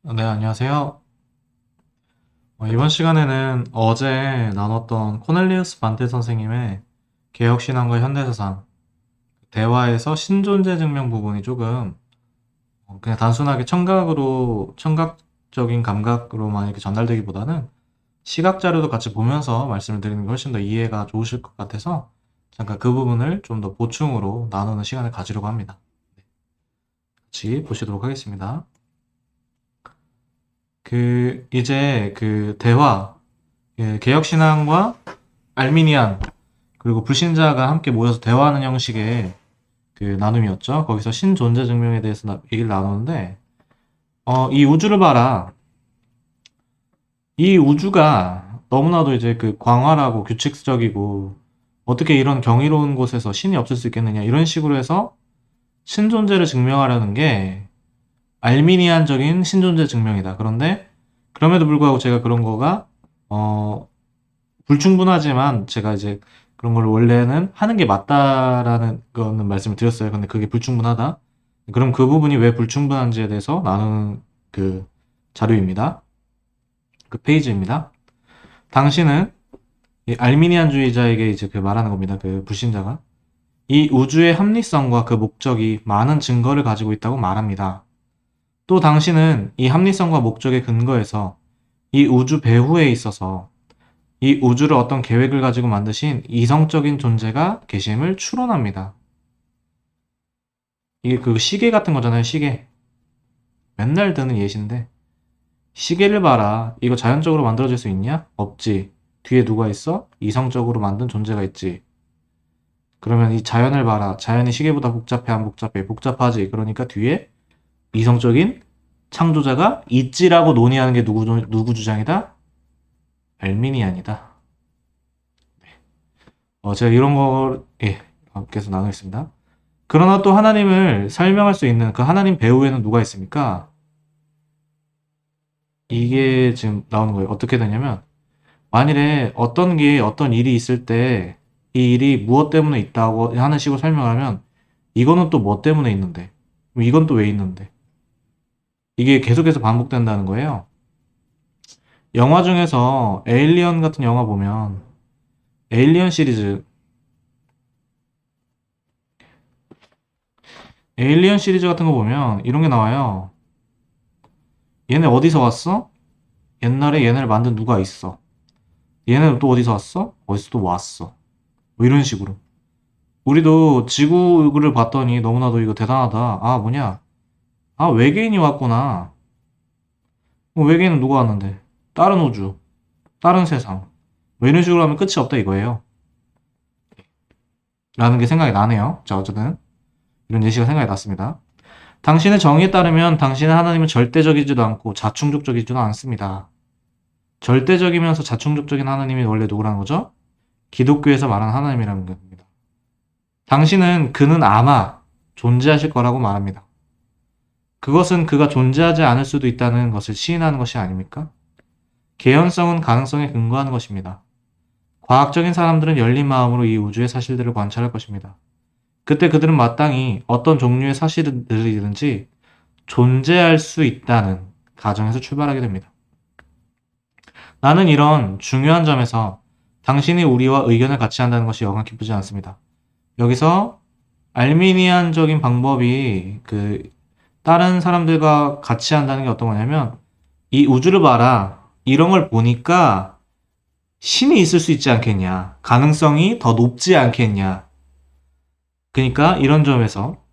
네, 안녕하세요. 이번 시간에는 어제 나눴던 코넬리우스 반테 선생님의 개혁신앙과 현대사상, 대화에서 신존재 증명 부분이 조금 그냥 단순하게 청각적인 감각으로만 이렇게 전달되기보다는 시각 자료도 같이 보면서 말씀을 드리는 게 훨씬 더 이해가 좋으실 것 같아서 잠깐 그 부분을 좀 더 보충으로 나누는 시간을 가지려고 합니다. 같이 보시도록 하겠습니다. 이제 대화, 개혁신앙과 알미니안, 그리고 불신자가 함께 모여서 대화하는 형식의 나눔이었죠. 거기서 신존재 증명에 대해서 얘기를 나누는데, 이 우주를 봐라. 이 우주가 너무나도 이제 광활하고 규칙적이고, 어떻게 이런 경이로운 곳에서 신이 없을 수 있겠느냐, 이런 식으로 해서 신존재를 증명하려는 게 알미니안적인 신존재 증명이다. 그런데, 그럼에도 불구하고 제가 그런 거가, 어, 불충분하지만 제가 이제 그런 걸 원래는 하는 게 맞다라는 거는 말씀을 드렸어요. 근데 그게 불충분하다. 그럼 그 부분이 왜 불충분한지에 대해서 나누는 그 자료입니다. 그 페이지입니다. 당신은 이 알미니안주의자에게 이제 말하는 겁니다. 그 불신자가 이 우주의 합리성과 그 목적이 많은 증거를 가지고 있다고 말합니다. 또 당신은 이 합리성과 목적의 근거에서 이 우주 배후에 있어서 이 우주를 어떤 계획을 가지고 만드신 이성적인 존재가 계심을 추론합니다. 이게 시계 같은 거잖아요, 시계. 맨날 드는 예시인데, 시계를 봐라. 이거 자연적으로 만들어질 수 있냐? 없지. 뒤에 누가 있어? 이성적으로 만든 존재가 있지. 그러면 이 자연을 봐라. 자연이 시계보다 복잡해, 안 복잡해? 복잡하지. 그러니까 뒤에 이성적인 창조자가 있지라고 논의하는 게 누구 주장이다? 알미니안이다. 제가 이런 거, 예, 계속 나누겠습니다. 그러나 또 하나님을 설명할 수 있는 그 하나님 배후에는 누가 있습니까? 이게 지금 나오는 거예요. 어떻게 되냐면, 만일에 어떤 일이 있을 때, 이 일이 무엇 때문에 있다고 하는 식으로 설명하면, 이거는 또 뭐 때문에 있는데, 그럼 이건 또 왜 있는데, 이게 계속해서 반복된다는 거예요. 영화 중에서 에일리언 같은 영화 보면, 에일리언 시리즈, 에일리언 시리즈 같은 거 보면, 이런 게 나와요. 얘네 어디서 왔어? 옛날에 얘네를 만든 누가 있어. 얘네는 또 어디서 왔어? 어디서 또 왔어. 뭐 이런 식으로. 우리도 지구를 봤더니 너무나도 이거 대단하다. 아, 뭐냐? 아, 외계인이 왔구나. 외계인은 누가 왔는데? 다른 우주, 다른 세상. 뭐 이런 식으로 하면 끝이 없다 이거예요. 라는 게 생각이 나네요. 자, 어쨌든 이런 예시가 생각이 났습니다. 당신의 정의에 따르면 당신의 하나님은 절대적이지도 않고 자충족적이지도 않습니다. 절대적이면서 자충족적인 하나님이 원래 누구라는 거죠? 기독교에서 말하는 하나님이라는 겁니다. 당신은 그는 아마 존재하실 거라고 말합니다. 그것은 그가 존재하지 않을 수도 있다는 것을 시인하는 것이 아닙니까? 개연성은 가능성에 근거하는 것입니다. 과학적인 사람들은 열린 마음으로 이 우주의 사실들을 관찰할 것입니다. 그때 그들은 마땅히 어떤 종류의 사실들이든지 존재할 수 있다는 가정에서 출발하게 됩니다. 나는 이런 중요한 점에서 당신이 우리와 의견을 같이 한다는 것이 여간 기쁘지 않습니다. 여기서 알미니안적인 방법이 다른 사람들과 같이 한다는 게 어떤 거냐면 이 우주를 봐라. 이런 걸 보니까 신이 있을 수 있지 않겠냐. 가능성이 더 높지 않겠냐. 그러니까 이런 점에서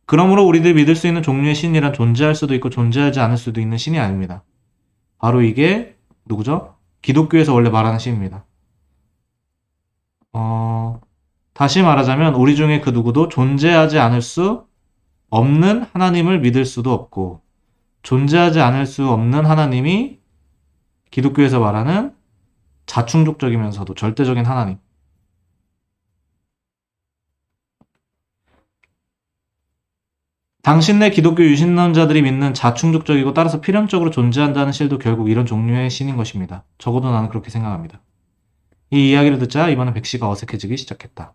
그러므로 우리들이 믿을 수 있는 종류의 신이란 존재할 수도 있고 존재하지 않을 수도 있는 신이 아닙니다. 바로 이게 누구죠? 기독교에서 원래 말하는 신입니다. 어, 다시 말하자면 우리 중에 그 누구도 존재하지 않을 수 없는 하나님을 믿을 수도 없고 존재하지 않을 수 없는 하나님이 기독교에서 말하는 자충족적이면서도 절대적인 하나님. 당신네 기독교 유신론자들이 믿는 자충족적이고 따라서 필연적으로 존재한다는 실도 결국 이런 종류의 신인 것입니다. 적어도 나는 그렇게 생각합니다. 이 이야기를 듣자 이번엔 백씨가 어색해지기 시작했다.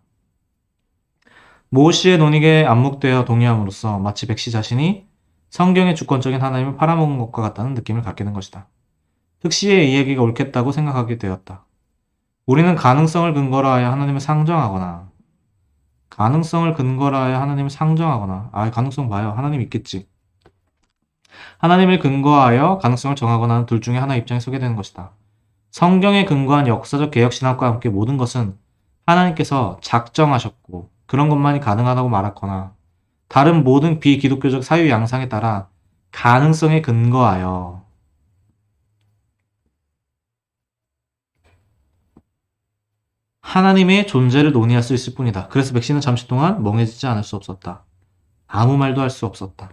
모 씨의 논의에 안목되어 동의함으로써 마치 백씨 자신이 성경의 주권적인 하나님을 팔아먹은 것과 같다는 느낌을 갖게 된 것이다. 흑시의 이야기가 옳겠다고 생각하게 되었다. 우리는 가능성을 근거로 하여 하나님을 상정하거나 가능성 봐요. 하나님 있겠지. 하나님을 근거하여 가능성을 정하거나 하는 둘 중에 하나 입장에 서게 되는 것이다. 성경에 근거한 역사적 개혁신학과 함께 모든 것은 하나님께서 작정하셨고 그런 것만이 가능하다고 말했거나 다른 모든 비기독교적 사유 양상에 따라 가능성에 근거하여 하나님의 존재를 논의할 수 있을 뿐이다. 그래서 백신은 잠시 동안 멍해지지 않을 수 없었다. 아무 말도 할 수 없었다.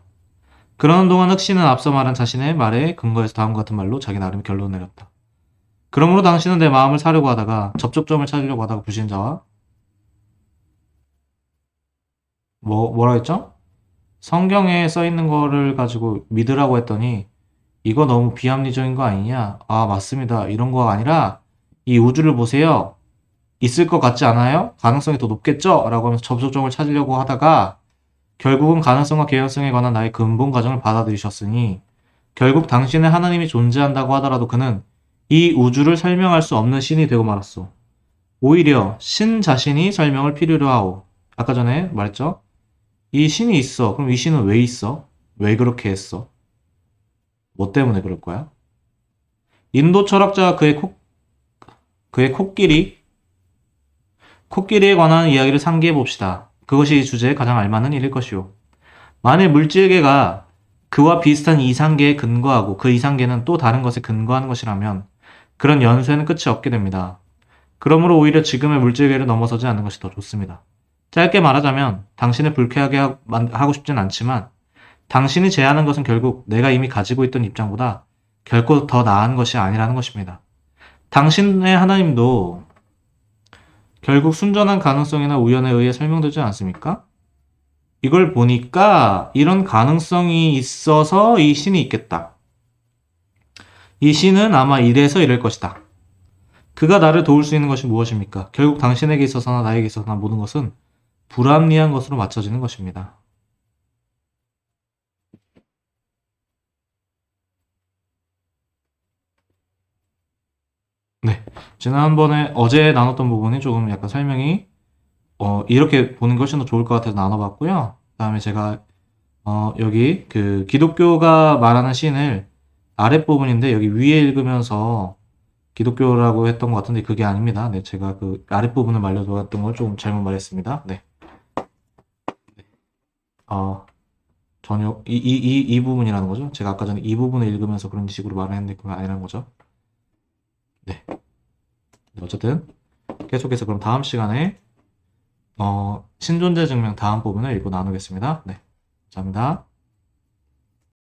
그러는 동안 흑신은 앞서 말한 자신의 말에 근거해서 다음과 같은 말로 자기 나름의 결론을 내렸다. 그러므로 당신은 내 마음을 사려고 하다가 접촉점을 찾으려고 하다가 불신자와 뭐라 했죠? 성경에 써 있는 거를 가지고 믿으라고 했더니 이거 너무 비합리적인 거 아니냐? 아, 맞습니다. 이런 거가 아니라 이 우주를 보세요. 있을 것 같지 않아요? 가능성이 더 높겠죠? 라고 하면서 접촉점을 찾으려고 하다가 결국은 가능성과 개연성에 관한 나의 근본 과정을 받아들이셨으니 결국 당신의 하나님이 존재한다고 하더라도 그는 이 우주를 설명할 수 없는 신이 되고 말았소. 오히려 신 자신이 설명을 필요로 하오. 아까 전에 말했죠? 이 신이 있어. 그럼 이 신은 왜 있어? 왜 그렇게 했어? 뭐 때문에 그럴 거야? 인도 철학자가 그의 코끼리에 관한 이야기를 상기해 봅시다. 그것이 이 주제에 가장 알맞는 일일 것이오. 만일 물질계가 그와 비슷한 이상계에 근거하고 그 이상계는 또 다른 것에 근거하는 것이라면 그런 연수에는 끝이 없게 됩니다. 그러므로 오히려 지금의 물질계를 넘어서지 않는 것이 더 좋습니다. 짧게 말하자면 당신을 불쾌하게 하고 싶진 않지만 당신이 제안한 것은 결국 내가 이미 가지고 있던 입장보다 결코 더 나은 것이 아니라는 것입니다. 당신의 하나님도 결국 순전한 가능성이나 우연에 의해 설명되지 않습니까? 이걸 보니까 이런 가능성이 있어서 이 신이 있겠다. 이 신은 아마 이래서 이럴 것이다. 그가 나를 도울 수 있는 것이 무엇입니까? 결국 당신에게 있어서나 나에게 있어서나 모든 것은 불합리한 것으로 맞춰지는 것입니다. 네. 지난번에 어제 나눴던 부분이 조금 약간 설명이 이렇게 보는 것이 더 좋을 것 같아서 나눠봤고요. 그다음에 제가 여기 그 기독교가 말하는 신을 아랫부분인데 여기 위에 읽으면서 기독교라고 했던 것 같은데 그게 아닙니다. 네, 제가 그 아랫부분을 말려두었던 걸 조금 잘못 말했습니다. 네. 전혀 이 부분이라는 거죠. 제가 아까 전에 이 부분을 읽으면서 그런 식으로 말을 했는데 그건 아니라는 거죠. 네. 어쨌든 계속해서 그럼 다음 시간에 신존재 증명 다음 부분을 읽고 나누겠습니다. 네. 감사합니다.